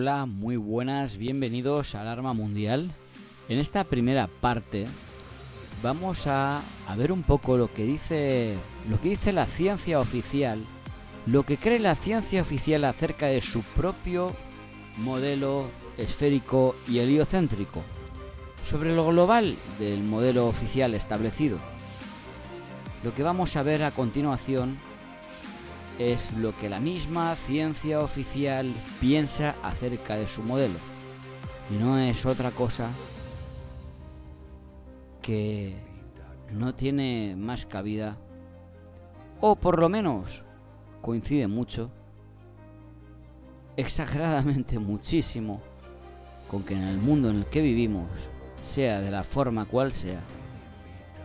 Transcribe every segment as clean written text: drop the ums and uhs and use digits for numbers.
Hola, muy buenas, bienvenidos a Alarma Mundial. En esta primera parte vamos a ver un poco lo que dice la ciencia oficial, lo que cree la ciencia oficial acerca de su propio modelo esférico y heliocéntrico, sobre lo global del modelo oficial establecido. Lo que vamos a ver a continuación es lo que la misma ciencia oficial piensa acerca de su modelo, y no es otra cosa que no tiene más cabida, o por lo menos coincide mucho, exageradamente muchísimo, con que en el mundo en el que vivimos, sea de la forma cual sea,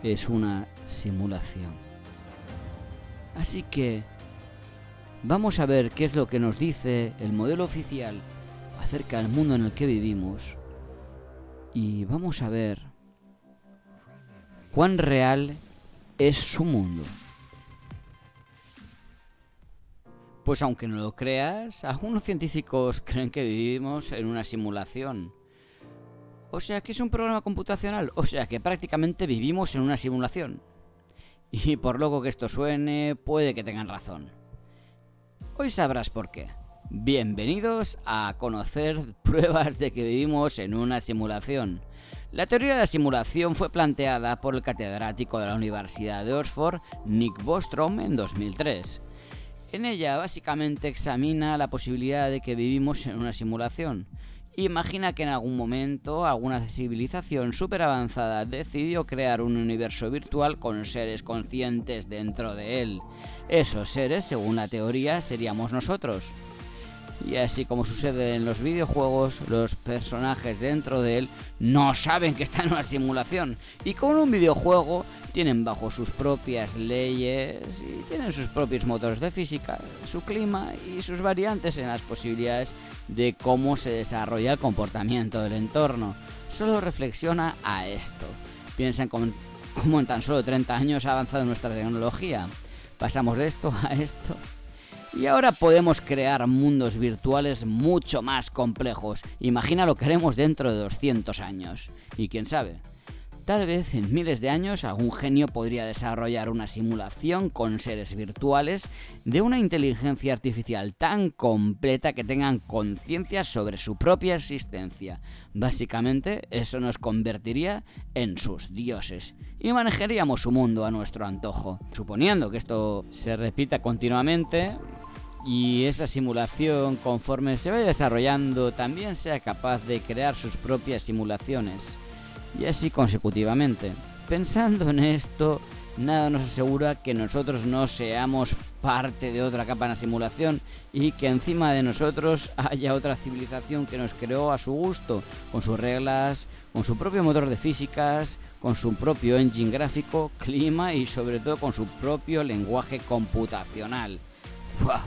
es una simulación. Así que vamos a ver qué es lo que nos dice el modelo oficial acerca del mundo en el que vivimos, y vamos a ver cuán real es su mundo. Pues aunque no lo creas, algunos científicos creen que vivimos en una simulación. O sea que es un programa computacional, o sea que prácticamente vivimos en una simulación. Y por loco que esto suene, puede que tengan razón. Hoy sabrás por qué. Bienvenidos a conocer pruebas de que vivimos en una simulación. La teoría de la simulación fue planteada por el catedrático de la Universidad de Oxford, Nick Bostrom, en 2003. En ella básicamente examina la posibilidad de que vivimos en una simulación. Imagina que en algún momento alguna civilización súper avanzada decidió crear un universo virtual con seres conscientes dentro de él. Esos seres, según la teoría, seríamos nosotros. Y así como sucede en los videojuegos, los personajes dentro de él no saben que están en una simulación. Y como en un videojuego, tienen bajo sus propias leyes y tienen sus propios motores de física, su clima y sus variantes en las posibilidades de cómo se desarrolla el comportamiento del entorno. Solo reflexiona a esto. Piensa en cómo en tan solo 30 años ha avanzado nuestra tecnología. Pasamos de esto a esto. Y ahora podemos crear mundos virtuales mucho más complejos. Imagina lo que haremos dentro de 200 años. Y quién sabe, tal vez en miles de años algún genio podría desarrollar una simulación con seres virtuales de una inteligencia artificial tan completa que tengan conciencia sobre su propia existencia. Básicamente, eso nos convertiría en sus dioses y manejaríamos su mundo a nuestro antojo. Suponiendo que esto se repita continuamente y esa simulación, conforme se vaya desarrollando, también sea capaz de crear sus propias simulaciones. Y así consecutivamente. Pensando en esto, nada nos asegura que nosotros no seamos parte de otra capa en la simulación y que encima de nosotros haya otra civilización que nos creó a su gusto, con sus reglas, con su propio motor de físicas, con su propio engine gráfico, clima y sobre todo con su propio lenguaje computacional. ¡Wow!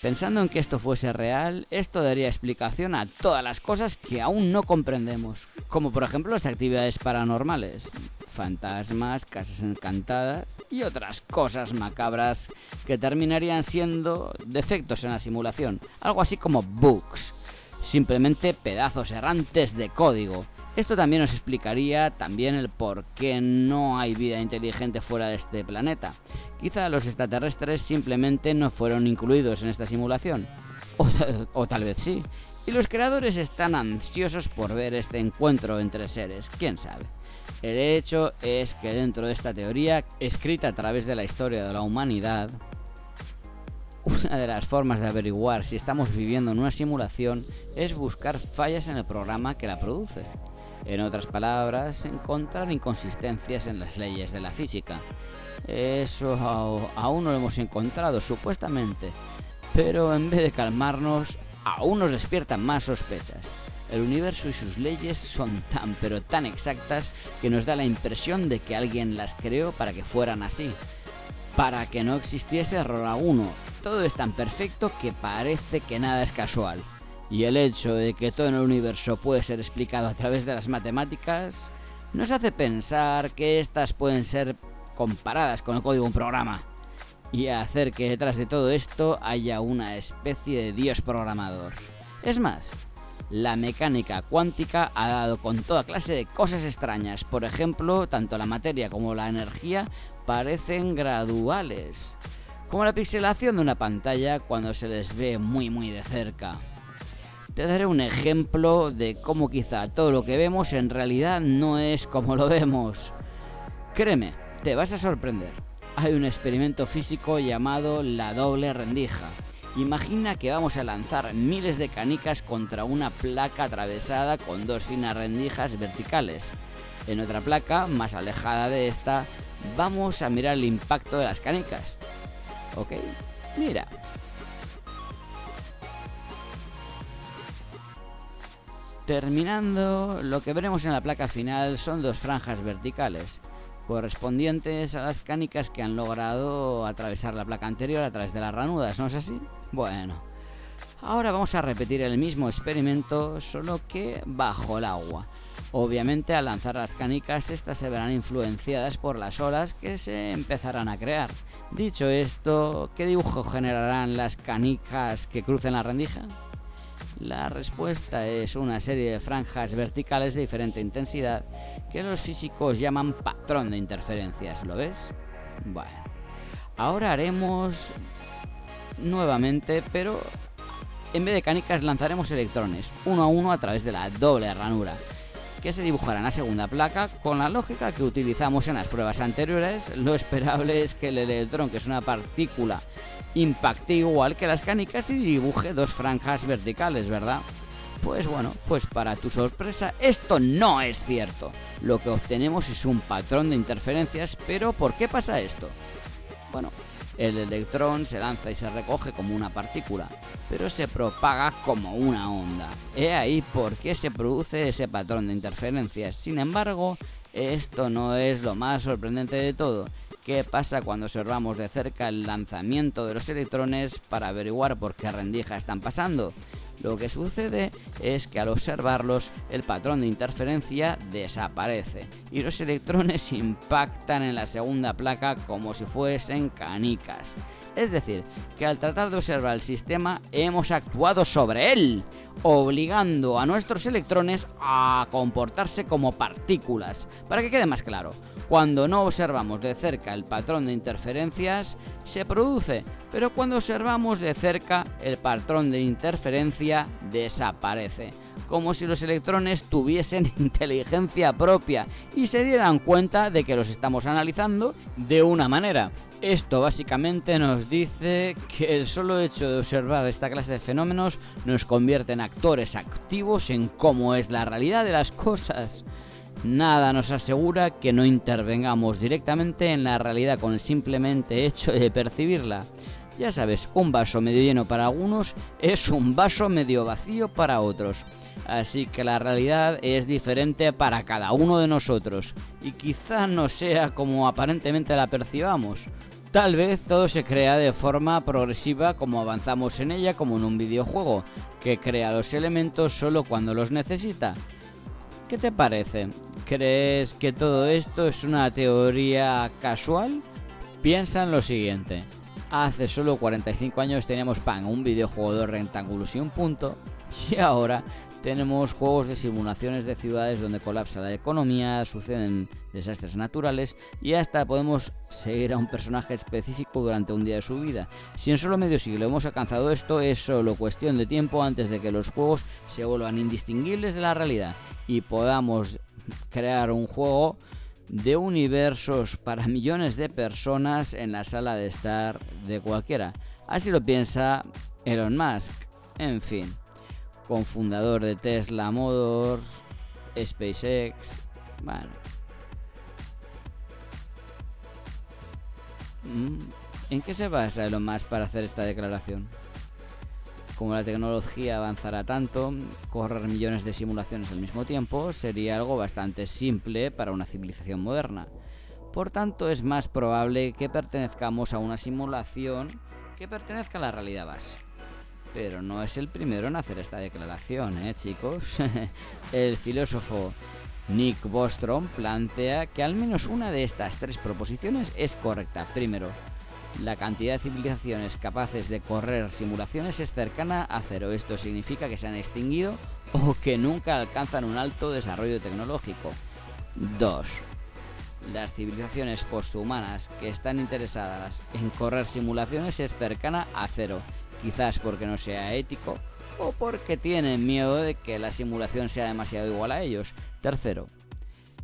Pensando en que esto fuese real, esto daría explicación a todas las cosas que aún no comprendemos, como por ejemplo las actividades paranormales, fantasmas, casas encantadas y otras cosas macabras que terminarían siendo defectos en la simulación, algo así como bugs, simplemente pedazos errantes de código. Esto también nos explicaría también el por qué no hay vida inteligente fuera de este planeta. Quizá los extraterrestres simplemente no fueron incluidos en esta simulación. O tal vez sí. Y los creadores están ansiosos por ver este encuentro entre seres. ¿Quién sabe? El hecho es que dentro de esta teoría, escrita a través de la historia de la humanidad, una de las formas de averiguar si estamos viviendo en una simulación es buscar fallas en el programa que la produce. En otras palabras, encontrar inconsistencias en las leyes de la física. Eso aún no lo hemos encontrado, supuestamente, pero en vez de calmarnos, aún nos despiertan más sospechas. El universo y sus leyes son tan pero tan exactas que nos da la impresión de que alguien las creó para que fueran así, para que no existiese error alguno. Todo es tan perfecto que parece que nada es casual. Y el hecho de que todo en el universo puede ser explicado a través de las matemáticas nos hace pensar que estas pueden ser comparadas con el código de un programa. y hacer que detrás de todo esto haya una especie de dios programador. Es más, la mecánica cuántica ha dado con toda clase de cosas extrañas. Por ejemplo, tanto la materia como la energía parecen graduales, como la pixelación de una pantalla cuando se les ve muy de cerca. Te daré un ejemplo de cómo quizá todo lo que vemos en realidad no es como lo vemos. Créeme, te vas a sorprender. Hay un experimento físico llamado la doble rendija. Imagina que vamos a lanzar miles de canicas contra una placa atravesada con dos finas rendijas verticales. En otra placa, más alejada de esta, vamos a mirar el impacto de las canicas. ¿Ok? Mira. Terminando, lo que veremos en la placa final son dos franjas verticales, correspondientes a las canicas que han logrado atravesar la placa anterior a través de las ranuras, ¿no es así? Bueno, ahora vamos a repetir el mismo experimento, solo que bajo el agua. Obviamente, al lanzar las canicas, estas se verán influenciadas por las olas que se empezarán a crear. Dicho esto, ¿qué dibujo generarán las canicas que crucen la rendija? La respuesta es una serie de franjas verticales de diferente intensidad que los físicos llaman patrón de interferencias, ¿lo ves? Bueno, ahora haremos nuevamente, pero en vez de canicas lanzaremos electrones, uno a uno a través de la doble ranura, que se dibujará en la segunda placa. Con la lógica que utilizamos en las pruebas anteriores, lo esperable es que el electrón, que es una partícula, impacte igual que las canicas y dibuje dos franjas verticales, ¿verdad? Pues bueno, pues para tu sorpresa, esto no es cierto. Lo que obtenemos es un patrón de interferencias, pero ¿por qué pasa esto? Bueno, el electrón se lanza y se recoge como una partícula, pero se propaga como una onda. He ahí por qué se produce ese patrón de interferencias. Sin embargo, esto no es lo más sorprendente de todo. ¿Qué pasa cuando observamos de cerca el lanzamiento de los electrones para averiguar por qué rendija están pasando? Lo que sucede es que al observarlos, el patrón de interferencia desaparece y los electrones impactan en la segunda placa como si fuesen canicas. Es decir, que al tratar de observar el sistema, hemos actuado sobre él, obligando a nuestros electrones a comportarse como partículas. Para que quede más claro, cuando no observamos de cerca el patrón de interferencias, se produce, pero cuando observamos de cerca, el patrón de interferencia desaparece, como si los electrones tuviesen inteligencia propia y se dieran cuenta de que los estamos analizando de una manera. Esto básicamente nos dice que el solo hecho de observar esta clase de fenómenos nos convierte en actores activos en cómo es la realidad de las cosas. Nada nos asegura que no intervengamos directamente en la realidad con el simplemente hecho de percibirla. Ya sabes, un vaso medio lleno para algunos es un vaso medio vacío para otros. Así que la realidad es diferente para cada uno de nosotros y quizá no sea como aparentemente la percibamos. Tal vez todo se crea de forma progresiva como avanzamos en ella, como en un videojuego, que crea los elementos solo cuando los necesita. ¿Qué te parece? ¿Crees que todo esto es una teoría casual? Piensa en lo siguiente. Hace solo 45 años teníamos Pan, un videojuego de rectángulos y un punto, y ahora tenemos juegos de simulaciones de ciudades donde colapsa la economía, suceden desastres naturales y hasta podemos seguir a un personaje específico durante un día de su vida. Si en solo medio siglo hemos alcanzado esto, es solo cuestión de tiempo antes de que los juegos se vuelvan indistinguibles de la realidad y podamos crear un juego de universos para millones de personas en la sala de estar de cualquiera. Así lo piensa Elon Musk. En fin, cofundador de Tesla Motors, SpaceX. Bueno, ¿en qué se basa Elon Musk para hacer esta declaración? Como la tecnología avanzará tanto, correr millones de simulaciones al mismo tiempo sería algo bastante simple para una civilización moderna. Por tanto, es más probable que pertenezcamos a una simulación que pertenezca a la realidad base. Pero no es el primero en hacer esta declaración, chicos. El filósofo Nick Bostrom plantea que al menos una de estas tres proposiciones es correcta. Primero, La cantidad de civilizaciones capaces de correr simulaciones es cercana a cero. Esto significa que se han extinguido o que nunca alcanzan un alto desarrollo tecnológico. 2. Las civilizaciones posthumanas que están interesadas en correr simulaciones es cercana a cero, quizás porque no sea ético o porque tienen miedo de que la simulación sea demasiado igual a ellos. 3.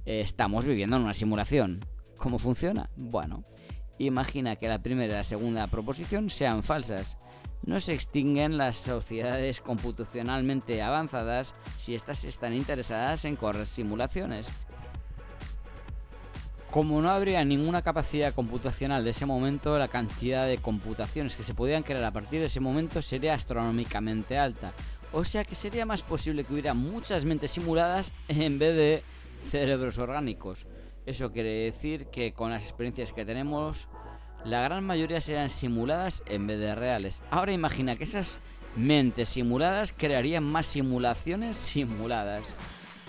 Estamos viviendo en una simulación. ¿Cómo funciona? Bueno, imagina que la primera y la segunda proposición sean falsas. No se extinguen las sociedades computacionalmente avanzadas si éstas están interesadas en correr simulaciones. Como no habría ninguna capacidad computacional de ese momento, la cantidad de computaciones que se podían crear a partir de ese momento sería astronómicamente alta. O sea que sería más posible que hubiera muchas mentes simuladas en vez de cerebros orgánicos. Eso quiere decir que con las experiencias que tenemos, la gran mayoría serán simuladas en vez de reales. Ahora imagina que esas mentes simuladas crearían más simulaciones simuladas.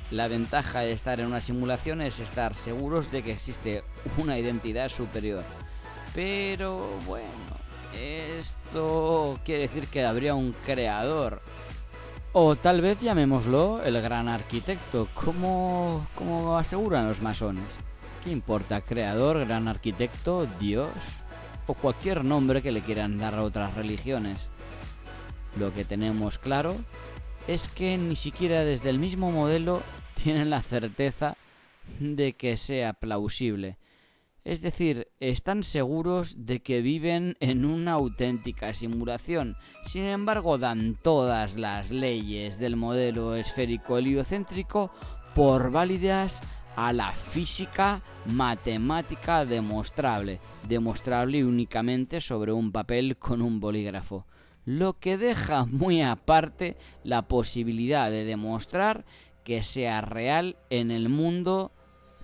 La ventaja de estar en una simulación es estar seguros de que existe una identidad superior. Pero bueno, esto quiere decir que habría un creador. O tal vez llamémoslo el gran arquitecto, como aseguran los masones. ¿Qué importa? Creador, gran arquitecto, Dios o cualquier nombre que le quieran dar a otras religiones. Lo que tenemos claro es que ni siquiera desde el mismo modelo tienen la certeza de que sea plausible. Es decir, están seguros de que viven en una auténtica simulación. Sin embargo, dan todas las leyes del modelo esférico heliocéntrico por válidas a la física matemática demostrable únicamente sobre un papel con un bolígrafo, lo que deja muy aparte la posibilidad de demostrar que sea real en el mundo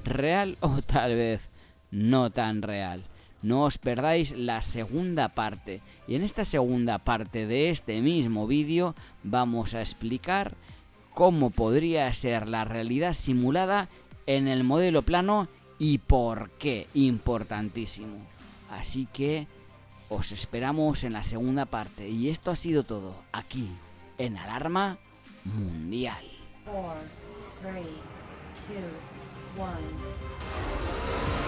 real o tal vez no tan real. No os perdáis la segunda parte, y en esta segunda parte de este mismo vídeo vamos a explicar cómo podría ser la realidad simulada en el modelo plano y por qué, importantísimo. Así que os esperamos en la segunda parte, y esto ha sido todo aquí en Alarma Mundial. 4, 3, 2, 1.